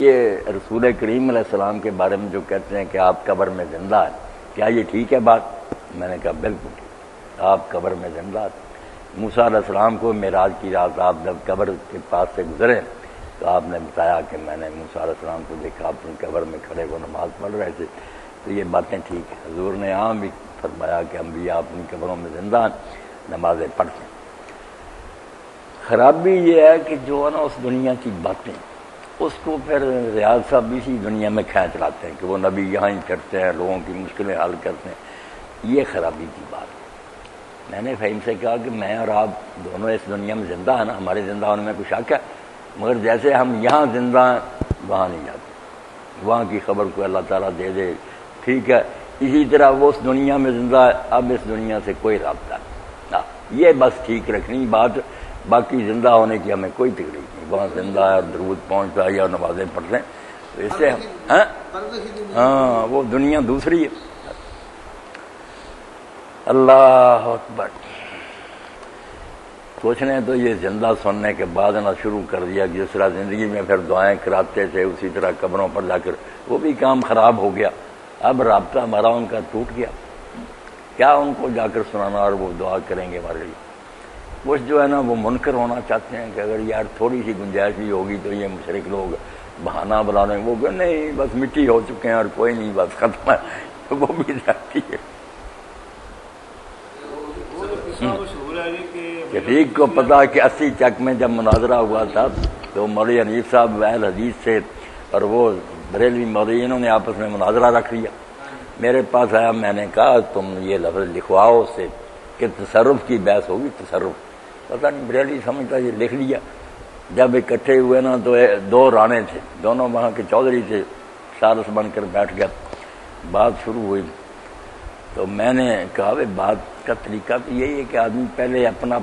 یہ رسول کریم علیہ السلام کے بارے میں جو کہتے ہیں کہ آپ قبر میں زندہ ہیں، کیا یہ ٹھیک ہے بات؟ میں نے کہا بالکل ٹھیک، آپ قبر میں زندہ ہیں۔ موسیٰ علیہ السلام کو معراج کی رات آپ جب قبر کے پاس سے گزرے تو آپ نے بتایا کہ میں نے موسیٰ علیہ السلام کو دیکھا اپنی قبر میں کھڑے وہ نماز پڑھ رہے تھے، تو یہ باتیں ٹھیک ہیں۔ حضور نے عام بھی فرمایا کہ انبیاء اپنی قبروں میں زندہ ہیں، نمازیں پڑھتے ہیں۔ خرابی یہ ہے کہ جو ہے نا اس دنیا کی باتیں اس کو پھر ریاض صاحب اسی دنیا میں کھینچ لاتے ہیں کہ وہ نبی یہاں ہی کرتے ہیں، لوگوں کی مشکلیں حل کرتے ہیں۔ یہ خرابی کی بات ہے۔ میں نے فہیم سے کہا کہ میں اور آپ دونوں اس دنیا میں زندہ ہیں نا، ہمارے زندہ ہونے میں کچھ شک ہے، مگر جیسے ہم یہاں زندہ ہیں وہاں نہیں جاتے، وہاں کی خبر کو اللہ تعالیٰ دے دے، ٹھیک ہے۔ اسی طرح وہ اس دنیا میں زندہ ہے، اب اس دنیا سے کوئی رابطہ نہیں، یہ بس ٹھیک رکھنی بات، باقی زندہ ہونے کی ہمیں کوئی تکلیف نہیں۔ وہاں زندہ ہے اور درود پہنچتا ہے اور نمازیں پڑھتے ہیں، تو اس سے ہاں وہ دنیا دوسری ہے۔ اللہ اکبر۔ کچھ نے تو یہ زندہ سننے کے بعد نہ شروع کر دیا کہ جس طرح زندگی میں پھر دعائیں کراتے تھے اسی طرح قبروں پر جا کر، وہ بھی کام خراب ہو گیا۔ اب رابطہ ہمارا ان کا ٹوٹ گیا، کیا ان کو جا کر سنانا اور وہ دعا کریں گے ہمارے لیے؟ کچھ جو ہے نا وہ منکر ہونا چاہتے ہیں کہ اگر یار تھوڑی سی گنجائش بھی ہوگی تو یہ مشرک لوگ بہانہ بنا رہے ہیں، وہ کہ نہیں بس مٹی ہو چکے ہیں اور کوئی نہیں بس ختم ہے، وہ بھی جاتی ہے۔ شفیق کو پتا کہ 80 چک میں جب مناظرہ ہوا تھا تو مولوی حنیف صاحب اہل حدیث سے اور وہ بریلوی مولوی، انہوں نے آپس میں مناظرہ رکھ لیا۔ میرے پاس آیا، میں نے کہا تم یہ لفظ لکھواؤ سے کہ تصرف کی بحث ہوگی، تصرف پتہ نہیں بریلوی سمجھتا یہ لکھ لیا۔ جب اکٹھے ہوئے نا تو 2 رانے تھے، دونوں وہاں کے چودھری تھے، سارس بن کر بیٹھ گیا، بات شروع ہوئی۔ تو میں نے کہا بات کا طریقہ تو یہی ہے کہ آدمی پہلے اپنا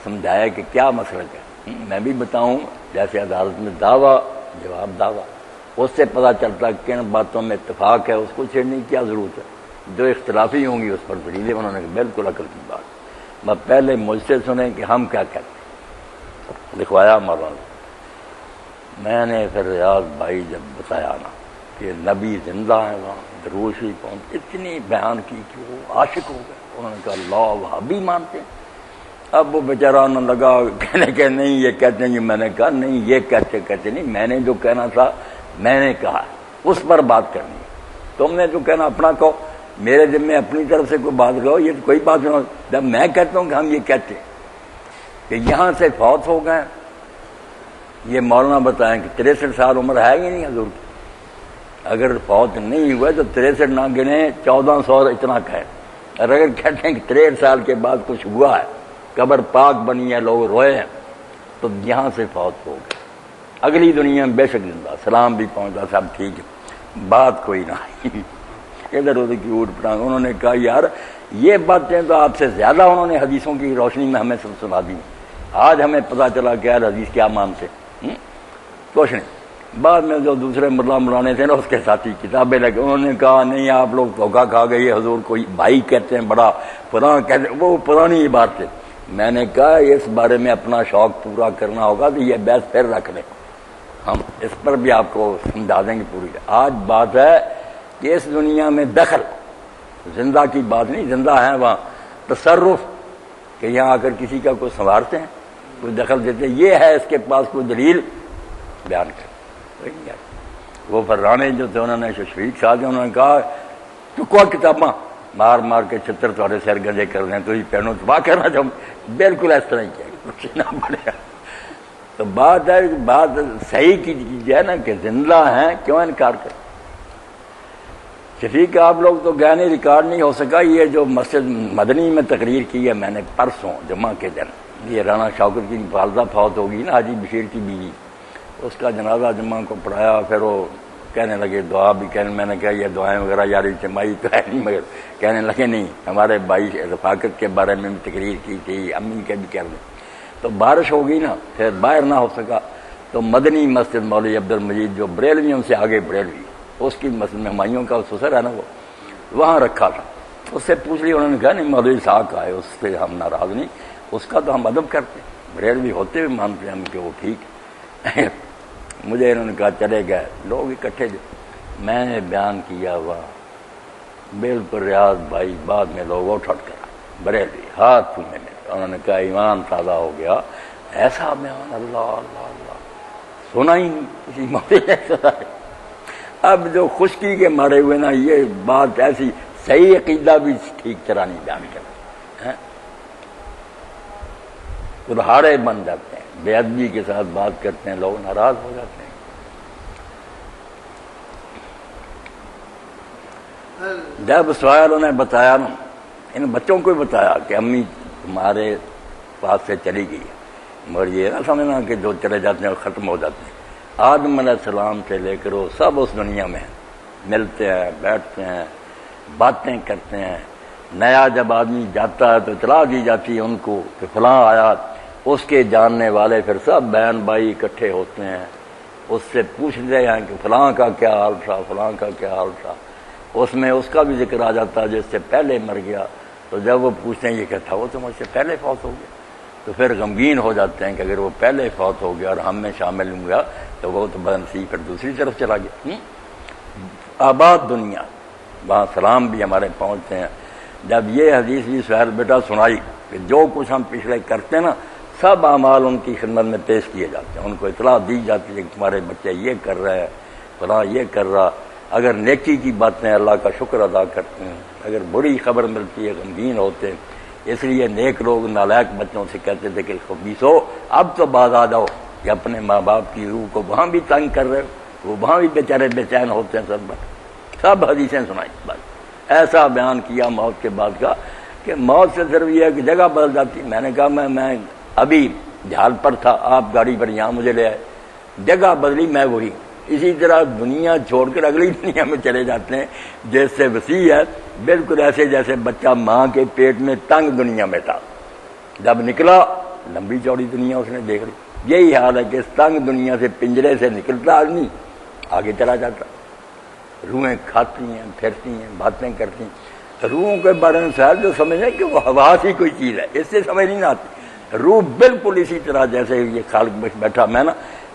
سمجھایا کہ کیا مسئلہ ہے، میں بھی بتاؤں، جیسے عدالت میں دعویٰ جواب دعویٰ، اس سے پتہ چلتا کن باتوں میں اتفاق ہے، اس کو چھیڑنے کی کیا ضرورت ہے، جو اختلافی ہوں گی اس پر دلیلیں۔ انہوں نے بالکل عقل کی بات، میں پہلے مجھ سے سنیں کہ ہم کیا کہتے ہیں۔ لکھوایا مولانا، میں نے پھر ریاض بھائی جب بتایا نا کہ نبی زندہ ہے، وہاں درود شریف پہنچ، اتنی بیان کی کہ وہ عاشق ہو گئے۔ انہوں نے کہا اللہ وہابی مانتے ہیں۔ اب وہ بیچارہ نہ لگا کہنے کہ نہیں یہ کہتے ہیں، میں نے کہا نہیں یہ کہتے نہیں، میں نے جو کہنا تھا میں نے کہا، اس پر بات کرنی ہے۔ تم نے جو کہنا اپنا کہو، میرے ذمہ اپنی طرف سے کوئی بات کرو، یہ کوئی بات نہیں۔ جب میں کہتا ہوں کہ ہم یہ کہتے ہیں کہ یہاں سے فوت ہو گئے، یہ مولانا بتائیں کہ 63 سال عمر ہے ہی نہیں حضور کی، اگر فوت نہیں ہوئے تو 63 نہ گنے 1400 اتنا کہے، اور اگر کہتے ہیں کہ 63 سال کے بعد کچھ ہوا ہے، قبر پاک بنی ہے، لوگ روئے ہیں، تو یہاں سے فوت ہو گئے، اگلی دنیا میں بے شک زندہ، سلام بھی پہنچا، سب ٹھیک ہے، بات کوئی نہ آئی، ادھر ادھر کی اوٹ پٹانگ۔ انہوں نے کہا یار یہ باتیں تو آپ سے زیادہ انہوں نے حدیثوں کی روشنی میں ہمیں سب سنا دی، آج ہمیں پتہ چلا کہ یار حدیث کیا مانتے، کچھ نہیں۔ بعد میں جو دوسرے ملا ملانے تھے نا اس کے ساتھی کتابیں لگے، انہوں نے کہا نہیں آپ لوگ دھوکہ کھا گئے، حضور کوئی بھائی کہتے ہیں، بڑا پرانا کہتے ہیں، وہ پرانی بات ہے۔ میں نے کہا اس بارے میں اپنا شوق پورا کرنا ہوگا تو یہ بحث پھر رکھ لیں، ہم اس پر بھی آپ کو سمجھا دیں گے پوری۔ آج بات ہے کہ اس دنیا میں دخل، زندہ کی بات نہیں، زندہ ہے وہاں تصرف، کہ یہاں آ کر کسی کا کوئی سنوارتے ہیں، کوئی دخل دیتے ہیں، یہ ہے اس کے پاس کوئی دلیل بیان کر۔ وہ فرانے جو تھے انہوں نے شفیق صاحب انہوں نے کہا تو کوئی کتاباں مار مار کے چھتر تھوڑے سیر گنجے کر دیں تو ہی پہنو تباہ کرنا چاہوں، بالکل اس طرح ہی کیا کچھ نہ پڑے۔ تو بات ہے، بات صحیح کی چیز ہے نا کہ زندہ ہیں، کیوں انکار کریں؟ شفیق آپ لوگ تو گئے نہیں، ریکارڈ نہیں ہو سکا۔ یہ جو مسجد مدنی میں تقریر کی ہے میں نے پرسوں جمعہ کے دن، یہ رانا شوکت کی والدہ فوت ہوگی نا، حاجی بشیر کی بیوی، اس کا جنازہ جمعہ کو پڑھایا، پھر وہ کہنے لگے دعا بھی کہنے، میں نے کہا یہ دعائیں وغیرہ یار اجتماعی تو ہے نہیں، مگر کہنے لگے نہیں ہمارے بھائی رفاقت کے بارے میں بھی تقریر کی تھی، امی کے بھی کر دیں۔ تو بارش ہو گئی نا، پھر باہر نہ ہو سکا، تو مدنی مسجد مولوی عبد المجید جو بریلویوں سے آگے بریلوی، اس کی مسجد میں ہمایوں کا سسر ہے نا، وہ وہاں رکھا تھا۔ اس سے پوچھ لیا، انہوں نے کہا نہیں مولوی صاحب کا ہے، اس سے ہم ناراض نہیں، اس کا تو ہم ادب کرتے ہیں، بریلوی ہوتے ہوئے مانتے ہیں ہم کہ وہ ٹھیک ہے۔ مجھے انہوں نے کہا چلے گئے لوگ اکٹھے میں نے بیان کیا ہوا بالکل ریاض بھائی بعد میں لوگ اٹھ کر بریلوی ہاتھ چومنے میں انہوں نے کہا ایمان تازہ ہو گیا ایسا بیان اللہ اللہ اللہ سنا ہی نہیں کسی مولوی نے سنا ہے۔ اب جو خشکی کے مارے ہوئے نا یہ بات ایسی صحیح عقیدہ بھی ٹھیک طرح نہیں بیان کرتے، کلہاڑے بن جاتے ہیں، بے ادبی کے ساتھ بات کرتے ہیں، لوگ ناراض ہو جاتے ہیں۔ جب سوال نے بتایا نا ان بچوں کو بتایا کہ امی تمہارے پاس سے چلی گئی ہے، مگر یہ نہ سمجھنا کہ جو چلے جاتے ہیں وہ ختم ہو جاتے ہیں۔ آدم علیہ السلام سے لے کر وہ سب اس دنیا میں ملتے ہیں، بیٹھتے ہیں، باتیں کرتے ہیں۔ نیا جب آدمی جاتا ہے تو اطلاع دی جاتی ہے ان کو کہ فلاں آیا، اس کے جاننے والے پھر سب بہن بھائی اکٹھے ہوتے ہیں، اس سے پوچھتے ہیں کہ فلاں کا کیا حال تھا، فلاں کا کیا حال تھا۔ اس میں اس کا بھی ذکر آ جاتا ہے جس سے پہلے مر گیا، تو جب وہ پوچھتے ہیں یہ کہتا وہ تو مجھ سے پہلے فوت ہو گیا، تو پھر غمگین ہو جاتے ہیں کہ اگر وہ پہلے فوت ہو گیا اور ہم میں شامل ہو گیا تو وہ تو بدنصیب پھر دوسری طرف چلا گیا۔ آباد دنیا وہاں سلام بھی ہمارے پہنچتے ہیں۔ جب یہ حدیث بھی سہیل بیٹا سنائی کہ جو کچھ ہم پچھلے کرتے ہیں نا سب اعمال ان کی خدمت میں پیش کیے جاتے ہیں، ان کو اطلاع دی جاتی ہے کہ تمہارے بچے یہ کر رہے ہیں، فلاں یہ کر رہا۔ اگر نیکی کی باتیں اللہ کا شکر ادا کرتے ہیں، اگر بری خبر ملتی ہے غمگین ہوتے ہیں۔ اس لیے نیک لوگ نالائق بچوں سے کہتے تھے کہ خبیثو اب تو باز آ جاؤ کہ اپنے ماں باپ کی روح کو وہاں بھی تنگ کر رہے ہو، وہ وہاں بھی بیچارے بے چین ہوتے ہیں۔ سب حدیثیں سنائی، بس ایسا بیان کیا موت کے بعد کا کہ موت سے صرف یہ ہے کہ جگہ بدل جاتی۔ میں نے کہا میں ابھی جھال پر تھا، آپ گاڑی پر یہاں مجھے لے آئے، جگہ بدلی میں وہی۔ اسی طرح دنیا چھوڑ کر اگلی دنیا میں چلے جاتے ہیں جس سے وسیع ہے، بالکل ایسے جیسے بچہ ماں کے پیٹ میں تنگ دنیا میں تھا، جب نکلا لمبی چوڑی دنیا اس نے دیکھ لی۔ یہی حال ہے کہ اس تنگ دنیا سے پنجرے سے نکلتا آدمی آگے چلا جاتا، روحیں کھاتی ہیں، پھرتی ہیں، باتیں کرتی ہیں۔ روحوں کے بارے میں شاید جو سمجھیں کہ وہ حواس ہی کوئی چیز ہے، اس سے سمجھ نہیں آتی۔ روح بالکل اسی طرح جیسے یہ خالق بیٹھا میں نا،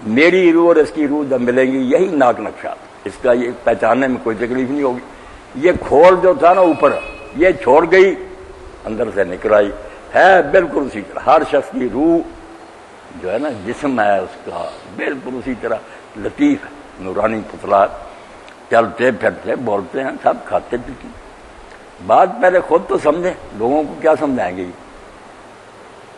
میری روح اور اس کی روح جب ملیں گی یہی ناک نقشہ، اس کا یہ پہچاننے میں کوئی تکلیف نہیں ہوگی۔ یہ کھول جو تھا نا اوپر، یہ چھوڑ گئی اندر سے نکل آئی، ہے بالکل اسی طرح۔ ہر شخص کی روح جو ہے نا جسم ہے اس کا بالکل اسی طرح لطیف ہے، نورانی پتلا، چلتے پھرتے بولتے ہیں، سب کھاتے پیتے۔ بات پہلے خود تو سمجھیں، لوگوں کو کیا سمجھائیں گے؟